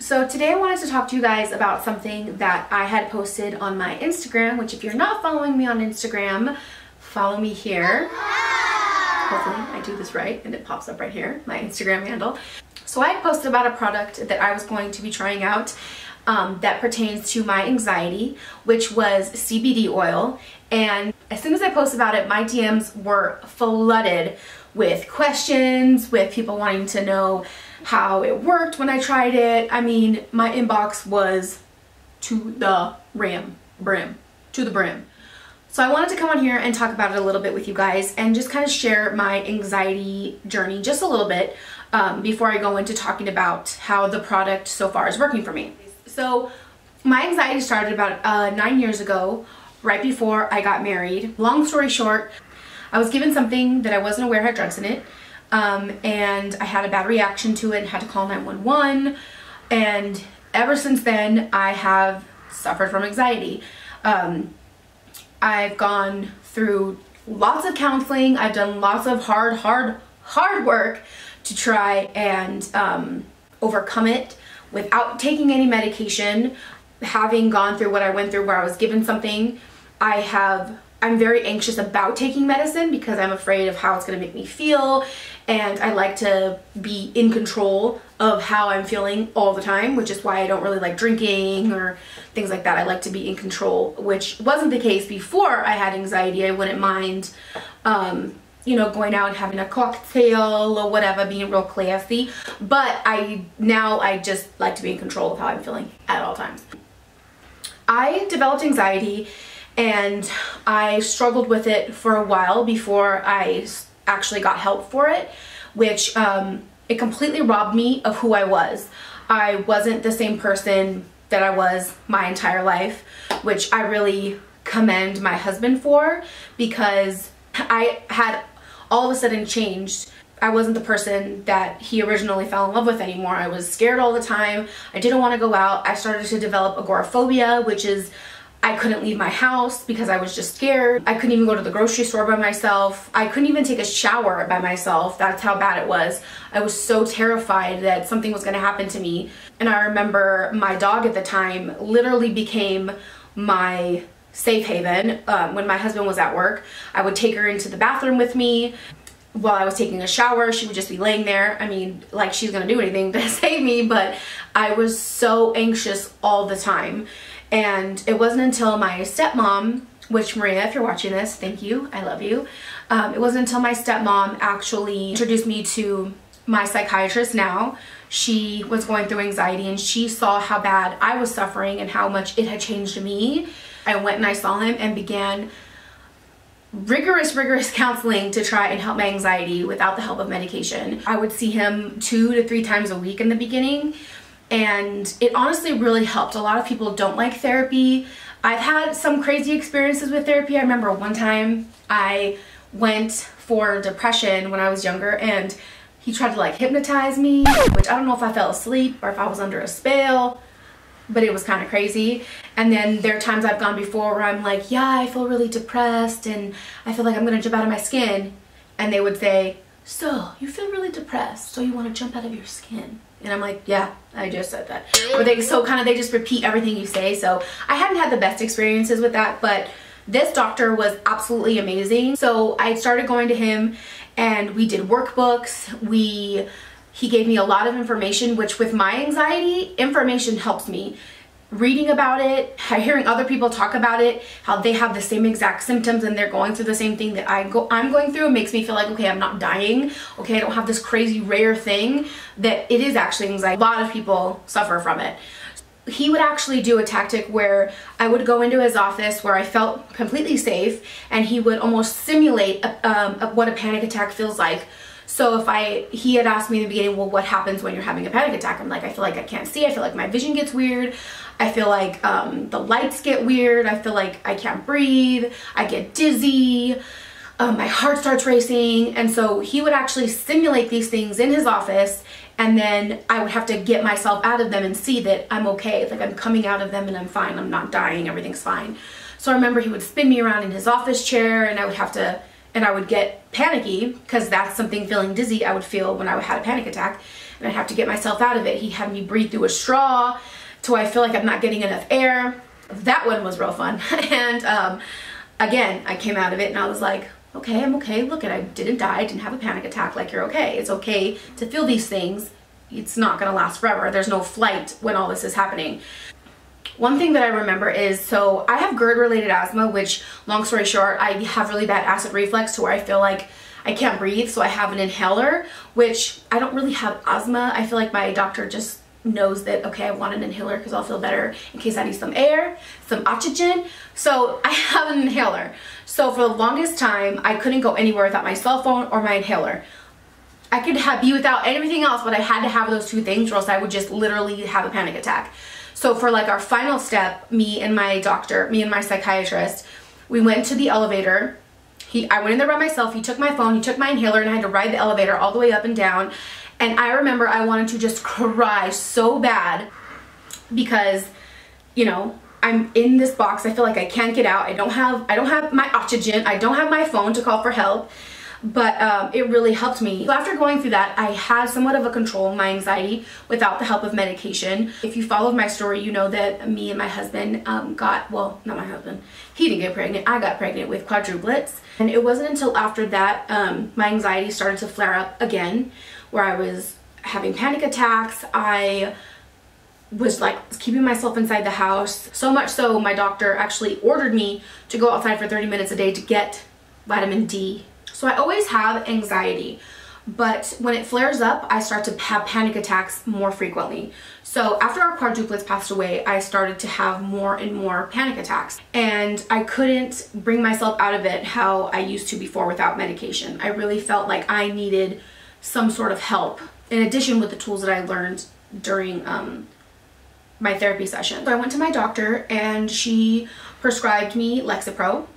So today I wanted to talk to you guys about something that I had posted on my Instagram, which if you're not following me on Instagram, follow me here. Hopefully I do this right and it pops up right here, my Instagram handle. So I posted about a product that I was going to be trying out that pertains to my anxiety, which was CBD oil. And as soon as I posted about it, my DMs were flooded with questions, with people wanting to know how it worked when I tried it. I mean, my inbox was to the brim. So I wanted to come on here and talk about it a little bit with you guys and just kind of share my anxiety journey just a little bit before I go into talking about how the product so far is working for me. So my anxiety started about 9 years ago, right before I got married. Long story short, I was given something that I wasn't aware had drugs in it, and I had a bad reaction to it and had to call 911, and ever since then I have suffered from anxiety. I've gone through lots of counseling. I've done lots of hard work to try and overcome it without taking any medication. Having gone through what I went through where I was given something, I'm very anxious about taking medicine because I'm afraid of how it's going to make me feel, and I like to be in control of how I'm feeling all the time, which is why I don't really like drinking or things like that. I like to be in control, which wasn't the case before I had anxiety. I wouldn't mind you know, going out and having a cocktail or whatever, being real classy, but now I just like to be in control of how I'm feeling at all times. I developed anxiety and I struggled with it for a while before I actually got help for it, which it completely robbed me of who I was. I wasn't the same person that I was my entire life, which I really commend my husband for, because I had all of a sudden changed. I wasn't the person that he originally fell in love with anymore. I was scared all the time. I didn't want to go out. I started to develop agoraphobia, which is I couldn't leave my house because I was just scared. I couldn't even go to the grocery store by myself. I couldn't even take a shower by myself. That's how bad it was. I was so terrified that something was going to happen to me. And I remember my dog at the time literally became my safe haven. When my husband was at work, I would take her into the bathroom with me. While I was taking a shower, she would just be laying there. I mean, like she's gonna do anything to save me, but I was so anxious all the time. And it wasn't until my stepmom, which Maria, if you're watching this, thank you, I love you. It wasn't until my stepmom actually introduced me to my psychiatrist now. She was going through anxiety and she saw how bad I was suffering and how much it had changed me. I went and I saw him and began rigorous counseling to try and help my anxiety without the help of medication. I would see him 2 to 3 times a week in the beginning, and it honestly really helped. A lot of people don't like therapy. I've had some crazy experiences with therapy. I remember one time I went for depression when I was younger, and he tried to like hypnotize me, which I don't know if I fell asleep or if I was under a spell, but it was kind of crazy. And then there are times I've gone before where I'm like, yeah, I feel really depressed and I feel like I'm gonna jump out of my skin. And they would say, so you feel really depressed, so you want to jump out of your skin? And I'm like, yeah, I just said that. Or they just repeat everything you say. So I hadn't had the best experiences with that, but this doctor was absolutely amazing. So I started going to him and we did workbooks. He gave me a lot of information, which with my anxiety, information helps me. Reading about it, hearing other people talk about it, how they have the same exact symptoms and they're going through the same thing that I'm going through, makes me feel like, okay, I'm not dying. Okay, I don't have this crazy rare thing, that it is actually anxiety. A lot of people suffer from it. He would actually do a tactic where I would go into his office where I felt completely safe, and he would almost simulate what a panic attack feels like. So he had asked me in the beginning, well, what happens when you're having a panic attack? I'm like, I feel like I can't see. I feel like my vision gets weird. I feel like the lights get weird. I feel like I can't breathe. I get dizzy. My heart starts racing. And so he would actually simulate these things in his office, and then I would have to get myself out of them and see that I'm okay. Like I'm coming out of them and I'm fine. I'm not dying. Everything's fine. So I remember he would spin me around in his office chair, and I would get panicky because that's something, feeling dizzy, I would feel when I had a panic attack. and I have to get myself out of it. He had me breathe through a straw till I feel like I'm not getting enough air. That one was real fun. And again, I came out of it and I was like, okay, I'm okay. Look, I didn't die. I didn't have a panic attack. Like, you're okay. It's okay to feel these things. It's not going to last forever. There's no flight when all this is happening. One thing that I remember is, so I have GERD-related asthma, which, long story short, I have really bad acid reflux to where I feel like I can't breathe, so I have an inhaler, which I don't really have asthma. I feel like my doctor just knows that, okay, I want an inhaler because I'll feel better in case I need some air, some oxygen. So I have an inhaler. So for the longest time, I couldn't go anywhere without my cell phone or my inhaler. I could be without anything else, but I had to have those two things or else I would just literally have a panic attack. So for like our final step, me and my psychiatrist, we went to the elevator. I went in there by myself. He took my phone, he took my inhaler, and I had to ride the elevator all the way up and down. And I remember I wanted to just cry so bad because, you know, I'm in this box. I feel like I can't get out. I don't have my oxygen. I don't have my phone to call for help. But it really helped me. So after going through that, I had somewhat of a control of my anxiety without the help of medication. If you followed my story, you know that me and my husband well, not my husband, he didn't get pregnant. I got pregnant with quadruplets. And it wasn't until after that my anxiety started to flare up again, where I was having panic attacks. I was like keeping myself inside the house. So much so, my doctor actually ordered me to go outside for 30 minutes a day to get vitamin D. So I always have anxiety, but when it flares up, I start to have panic attacks more frequently. So after our quadruplets passed away, I started to have more and more panic attacks, and I couldn't bring myself out of it how I used to before without medication. I really felt like I needed some sort of help in addition with the tools that I learned during my therapy session. So I went to my doctor and she prescribed me Lexapro.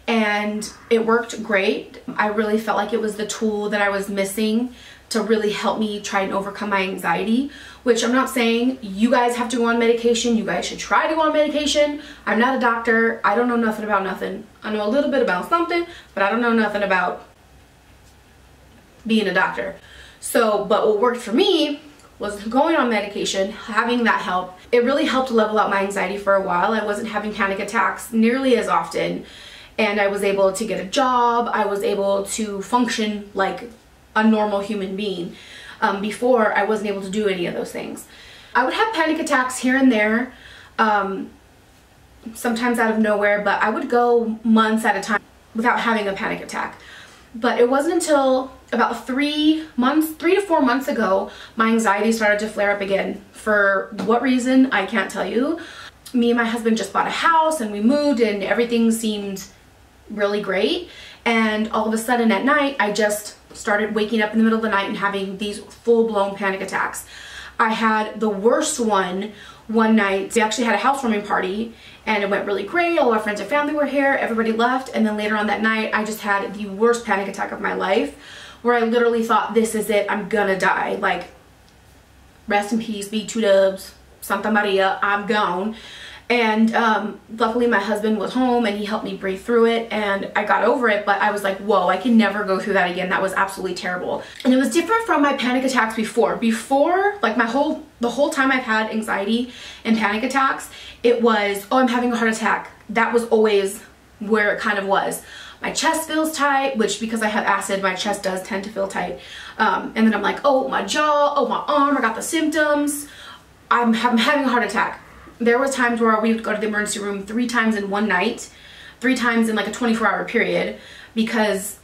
And it worked great. I really felt like it was the tool that I was missing to really help me try and overcome my anxiety, which I'm not saying you guys have to go on medication. You guys should try to go on medication. I'm not a doctor. I don't know nothing about nothing. I know a little bit about something, but I don't know nothing about being a doctor. So, but what worked for me was going on medication, having that help. It really helped level out my anxiety for a while. I wasn't having panic attacks nearly as often. And I was able to get a job. I was able to function like a normal human being. Before, I wasn't able to do any of those things. I would have panic attacks here and there, sometimes out of nowhere, but I would go months at a time without having a panic attack. But it wasn't until about 3 to 4 months ago, my anxiety started to flare up again. For what reason, I can't tell you. Me and my husband just bought a house and we moved and everything seemed really great, and all of a sudden at night I just started waking up in the middle of the night and having these full-blown panic attacks. I had the worst one night. We actually had a housewarming party and it went really great. All our friends and family were here, everybody left, and then later on that night I just had the worst panic attack of my life, where I literally thought, this is it, I'm gonna die. Like, rest in peace, B2 Santa Maria, I'm gone. And luckily my husband was home and he helped me breathe through it and I got over it, but I was like, whoa, I can never go through that again. That was absolutely terrible. And it was different from my panic attacks before. Like the whole time I've had anxiety and panic attacks, it was, oh, I'm having a heart attack. That was always where it kind of was. My chest feels tight, which because I have acid, my chest does tend to feel tight. And then I'm like, oh, my jaw, oh, my arm, I got the symptoms. I'm having a heart attack. There was times where we would go to the emergency room 3 times in one night, 3 times in like a 24-hour period, because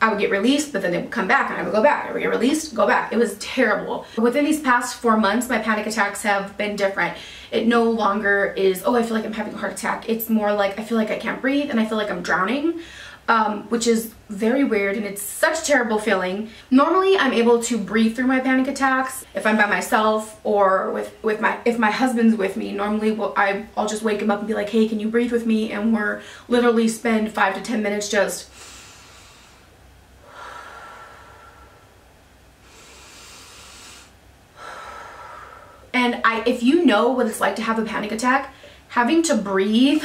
I would get released, but then they would come back and I would go back. I would get released, go back. It was terrible. Within these past 4 months, my panic attacks have been different. It no longer is, oh, I feel like I'm having a heart attack. It's more like I feel like I can't breathe and I feel like I'm drowning. Which is very weird and it's such a terrible feeling. Normally I'm able to breathe through my panic attacks if I'm by myself or if my husband's with me. Normally I'll just wake him up and be like, hey, can you breathe with me? And we're literally spend 5 to 10 minutes just and if you know what it's like to have a panic attack, having to breathe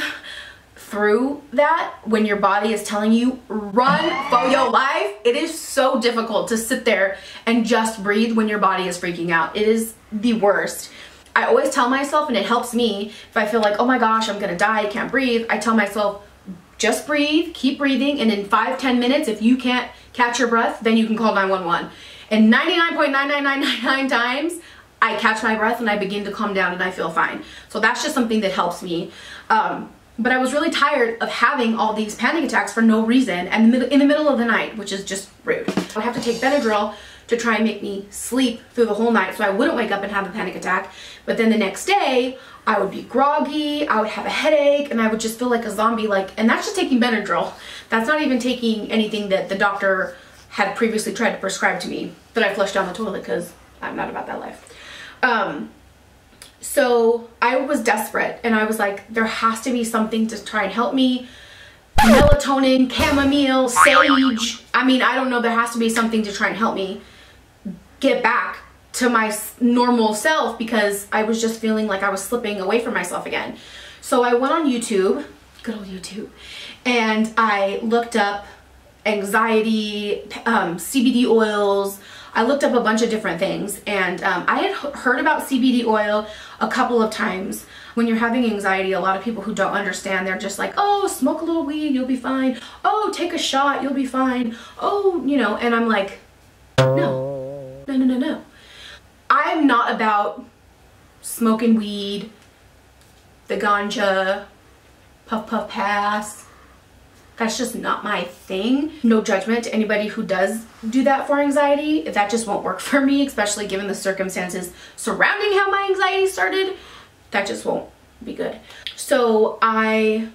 through that when your body is telling you run for your life. It is so difficult to sit there and just breathe when your body is freaking out. It is the worst. I always tell myself, and it helps me, if I feel like, oh my gosh, I'm gonna die, I can't breathe, I tell myself, just breathe, keep breathing, and in 5-10 minutes, if you can't catch your breath, then you can call 911. And 99.99999 times, I catch my breath and I begin to calm down and I feel fine. So that's just something that helps me. But I was really tired of having all these panic attacks for no reason and in the middle of the night, which is just rude. I would have to take Benadryl to try and make me sleep through the whole night so I wouldn't wake up and have a panic attack. But then the next day, I would be groggy, I would have a headache, and I would just feel like a zombie, and that's just taking Benadryl. That's not even taking anything that the doctor had previously tried to prescribe to me that I flushed down the toilet because I'm not about that life. So I was desperate and I was like, there has to be something to try and help me. Melatonin, chamomile, sage. I mean, I don't know, there has to be something to try and help me get back to my normal self because I was just feeling like I was slipping away from myself again. So I went on YouTube, good old YouTube, and I looked up anxiety, CBD oils. I looked up a bunch of different things, and I had heard about CBD oil a couple of times. When you're having anxiety, a lot of people who don't understand, they're just like, oh, smoke a little weed, you'll be fine. Oh, take a shot, you'll be fine. Oh, you know, and I'm like, no, no, no, no, no. I'm not about smoking weed, the ganja, puff puff pass. That's just not my thing. No judgment to anybody who does do that for anxiety. That just won't work for me, especially given the circumstances surrounding how my anxiety started. That just won't be good. So I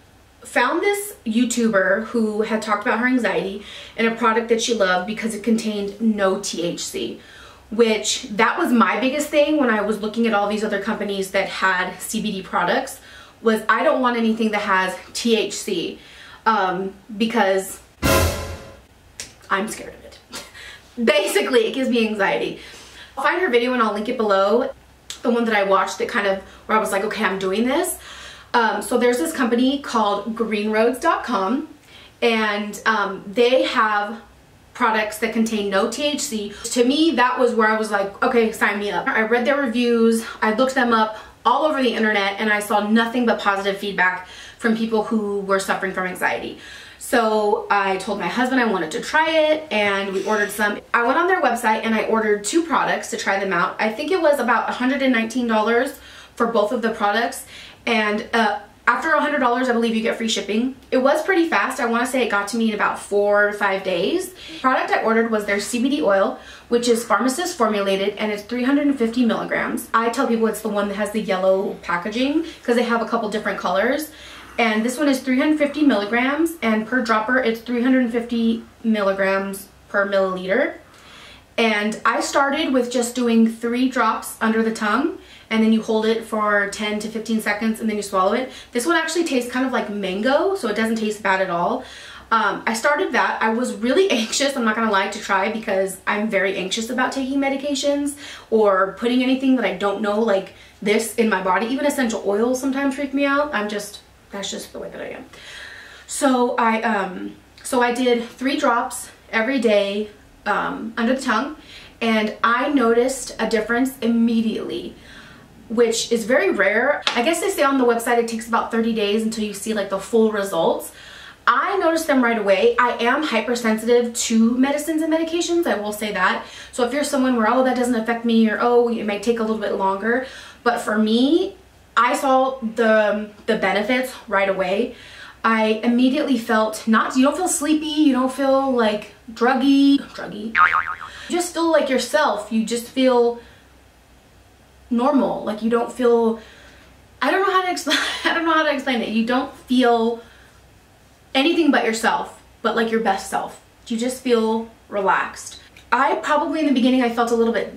found this YouTuber who had talked about her anxiety and a product that she loved because it contained no THC, which that was my biggest thing when I was looking at all these other companies that had CBD products, was I don't want anything that has THC. Because I'm scared of it. Basically, it gives me anxiety. I'll find her video and I'll link it below. The one that I watched that kind of, where I was like, okay, I'm doing this. So there's this company called greenroads.com, and they have products that contain no THC. To me, that was where I was like, okay, sign me up. I read their reviews, I looked them up all over the internet, and I saw nothing but positive feedback from people who were suffering from anxiety. So I told my husband I wanted to try it, and we ordered some. I went on their website and I ordered 2 products to try them out. I think it was about $119 for both of the products, and after $100, I believe you get free shipping. It was pretty fast. I want to say it got to me in about 4 to 5 days. The product I ordered was their CBD oil, which is pharmacist formulated, and it's 350 milligrams. I tell people it's the one that has the yellow packaging because they have a couple different colors. And this one is 350 milligrams, and per dropper it's 350 milligrams per milliliter. And I started with just doing 3 drops under the tongue, and then you hold it for 10 to 15 seconds and then you swallow it. This one actually tastes kind of like mango, so it doesn't taste bad at all. I started that. I was really anxious, I'm not gonna lie, to try because I'm very anxious about taking medications or putting anything that I don't know like this in my body. Even essential oils sometimes freak me out. That's just the way that I am. So I did 3 drops every day under the tongue, and I noticed a difference immediately, which is very rare. I guess they say on the website it takes about 30 days until you see like the full results. I noticed them right away. I am hypersensitive to medicines and medications, I will say that. So if you're someone where, oh, that doesn't affect me, or oh, it might take a little bit longer, but for me, I saw the benefits right away. I immediately felt you don't feel sleepy, you don't feel like druggy. You just feel like yourself. You just feel normal. Like you don't feel, I don't know how to explain it. You don't feel anything but yourself, but like your best self. You just feel relaxed. I probably in the beginning I felt a little bit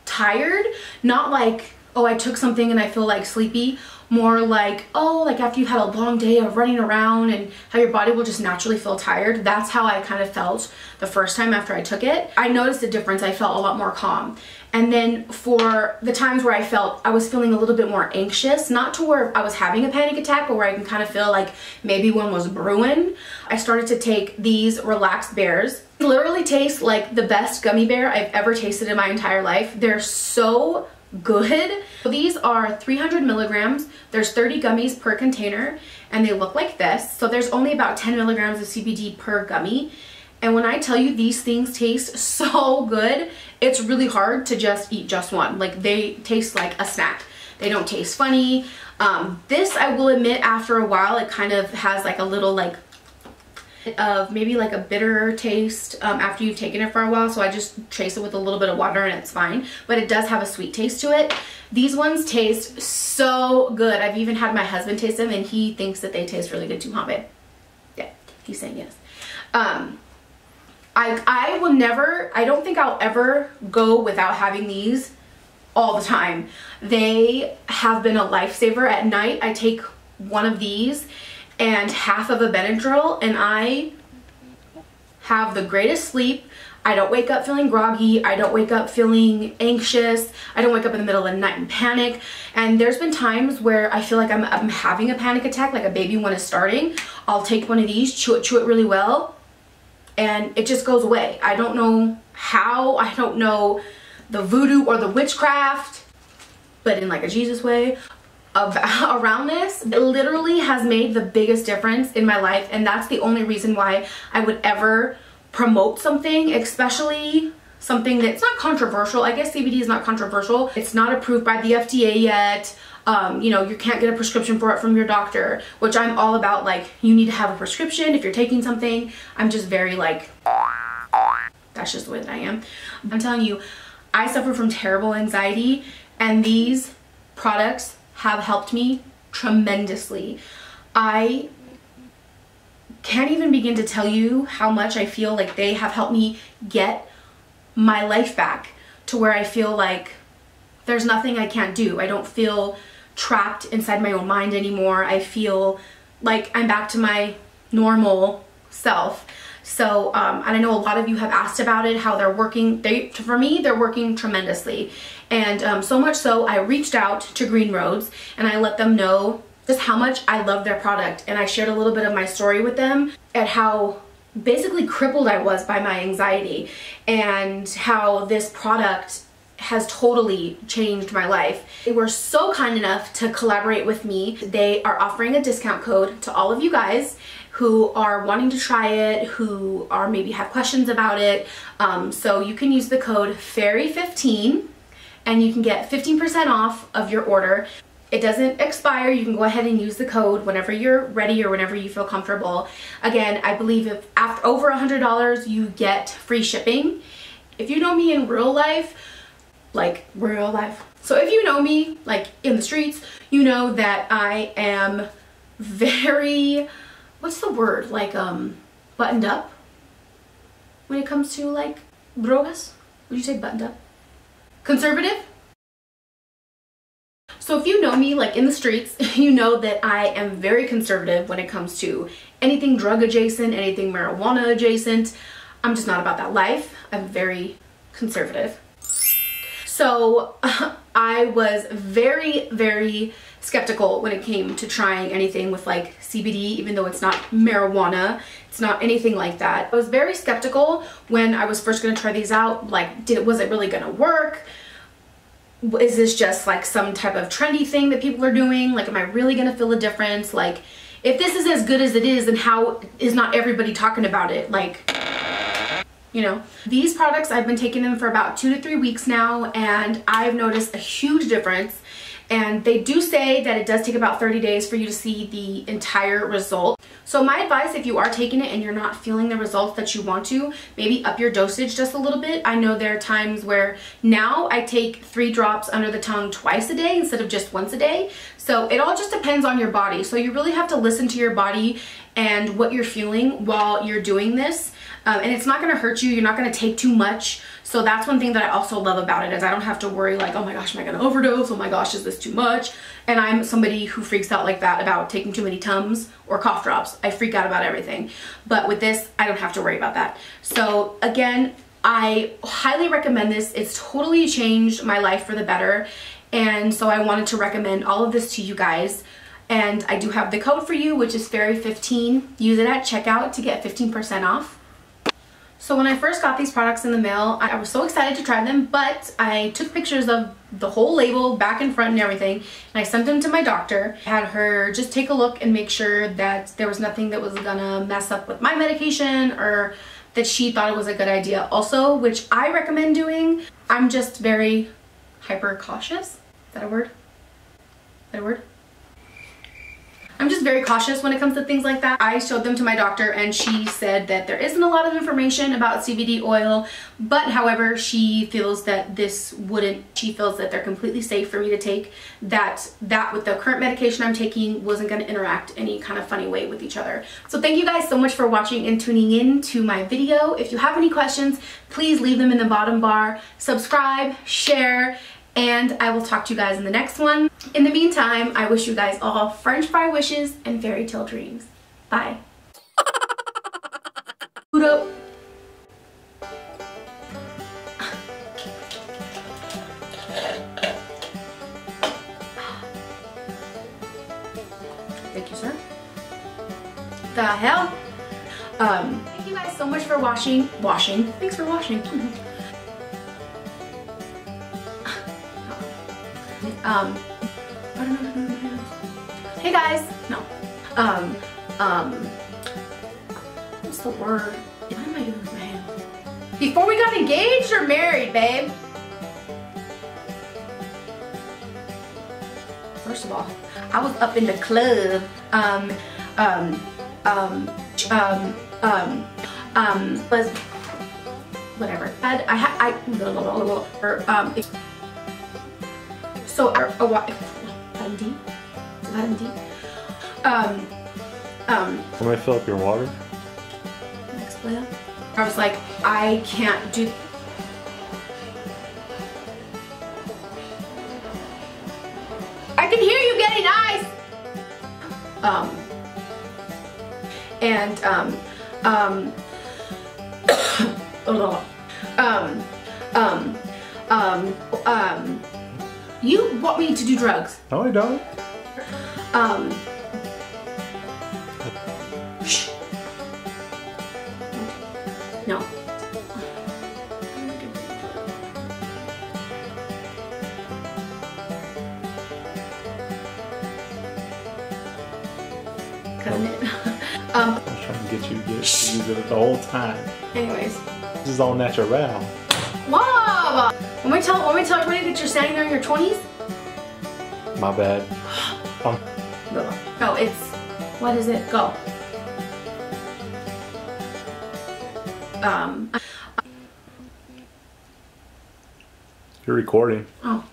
tired, not like, oh, I took something and I feel like sleepy. more like, oh, like after you've had a long day of running around and how your body will just naturally feel tired. That's how I kind of felt the first time after I took it. I noticed a difference. I felt a lot more calm. And then for the times where I was feeling a little bit more anxious, not to where I was having a panic attack, but where I can kind of feel like maybe one was brewing, I started to take these Relaxed Bears. They literally taste like the best gummy bear I've ever tasted in my entire life. They're so good. These are 300 milligrams. There's 30 gummies per container, and they look like this. So there's only about 10 milligrams of CBD per gummy. And when I tell you these things taste so good, it's really hard to just eat just one. Like, they taste like a snack. They don't taste funny. This, I will admit, after a while, it kind of has like a little like of maybe like a bitter taste after you've taken it for a while. So I just chase it with a little bit of water and it's fine. But it does have a sweet taste to it. These ones taste so good. I've even had my husband taste them and he thinks that they taste really good too, huh, babe? Yeah, he's saying yes. I will never, I don't think I'll ever go without having these all the time. They have been a lifesaver. At night, I take one of these and half of a Benadryl, and I have the greatest sleep. I don't wake up feeling groggy. I don't wake up feeling anxious. I don't wake up in the middle of the night and panic. And there's been times where I feel like I'm having a panic attack, like a baby one is starting. I'll take one of these, chew it really well, and it just goes away. I don't know how, I don't know the voodoo or the witchcraft, but in like a Jesus way around this. It literally has made the biggest difference in my life, and that's the only reason why I would ever promote something, especially something that's not controversial. I guess CBD is not controversial. It's not approved by the FDA yet. You know, you can't get a prescription for it from your doctor, which I'm all about. Like, you need to have a prescription if you're taking something. I'm just very like, that's just the way that I am. I'm telling you, I suffer from terrible anxiety, and these products have helped me tremendously. I can't even begin to tell you how much I feel like they have helped me get my life back to where I feel like there's nothing I can't do. I don't feel trapped inside my own mind anymore. I feel like I'm back to my normal self. So, and I know a lot of you have asked about it, how they're working. For me, they're working tremendously. And so much so, I reached out to Green Roads and I let them know just how much I love their product. And I shared a little bit of my story with them at how basically crippled I was by my anxiety and how this product has totally changed my life. They were so kind enough to collaborate with me. They are offering a discount code to all of you guys who are wanting to try it, who are maybe have questions about it. So you can use the code FAIRY15 and you can get 15% off of your order. It doesn't expire. You can go ahead and use the code whenever you're ready or whenever you feel comfortable. Again, I believe if after over $100, you get free shipping. If you know me in real life, like real life. So if you know me like in the streets, you know that I am very, what's the word, like buttoned up when it comes to like drogas. Would you say buttoned up? Conservative? So if you know me like in the streets, you know that I am very conservative when it comes to anything drug adjacent, anything marijuana adjacent. I'm just not about that life. I'm very conservative. So I was very, very skeptical when it came to trying anything with like CBD, even though it's not marijuana, it's not anything like that. I was very skeptical when I was first gonna try these out. Like, was it really gonna work? Is this just like some type of trendy thing that people are doing? Like, am I really gonna feel a difference? Like, if this is as good as it is, then how is not everybody talking about it? Like, you know, these products, I've been taking them for about 2 to 3 weeks now, and I've noticed a huge difference. And they do say that it does take about 30 days for you to see the entire result. So my advice, if you are taking it and you're not feeling the results that you want to, maybe up your dosage just a little bit. I know there are times where now I take 3 drops under the tongue twice a day instead of just once a day. So it all just depends on your body. So you really have to listen to your body and what you're feeling while you're doing this. and it's not going to hurt you. You're not going to take too much. So that's one thing that I also love about it, is I don't have to worry like, oh my gosh, am I going to overdose? Oh my gosh, is this too much? And I'm somebody who freaks out like that about taking too many Tums or cough drops. I freak out about everything. But with this, I don't have to worry about that. So again, I highly recommend this. It's totally changed my life for the better. And so I wanted to recommend all of this to you guys. And I do have the code for you, which is Fairy15. Use it at checkout to get 15% off. So when I first got these products in the mail, I was so excited to try them, but I took pictures of the whole label, back and front and everything, and I sent them to my doctor. I had her just take a look and make sure that there was nothing that was gonna mess up with my medication, or that she thought it was a good idea also, which I recommend doing. I'm just very hyper cautious. Is that a word? Is that a word? I'm just very cautious when it comes to things like that. I showed them to my doctor and she said that there isn't a lot of information about CBD oil, but however, she feels that she feels that they're completely safe for me to take, that with the current medication I'm taking wasn't going to interact any kind of funny way with each other. So thank you guys so much for watching and tuning in to my video. If you have any questions, please leave them in the bottom bar. Subscribe, share, and I will talk to you guys in the next one. In the meantime, I wish you guys all French fry wishes and fairy tale dreams. Bye. Udo. Thank you, sir. The hell? Thank you guys so much for washing. Thanks for washing. I don't know how to do my hands. Hey guys! No. What's the word? What am I doing with my hands? Before we got engaged or married, babe? First of all, I was up in the club. Was whatever. So, vitamin D? Vitamin D? I'm gonna fill up your water. Next player. I was like, I can't do. I can hear you getting ice! You want me to do drugs? No, I don't. Shh. No. Cutting it. I was trying to get you to use it the whole time. Anyways. This is all natural. Mom! Want me to tell everybody that you're standing there in your 20s? My bad. No, it's, what is it? Go. You're recording. Oh.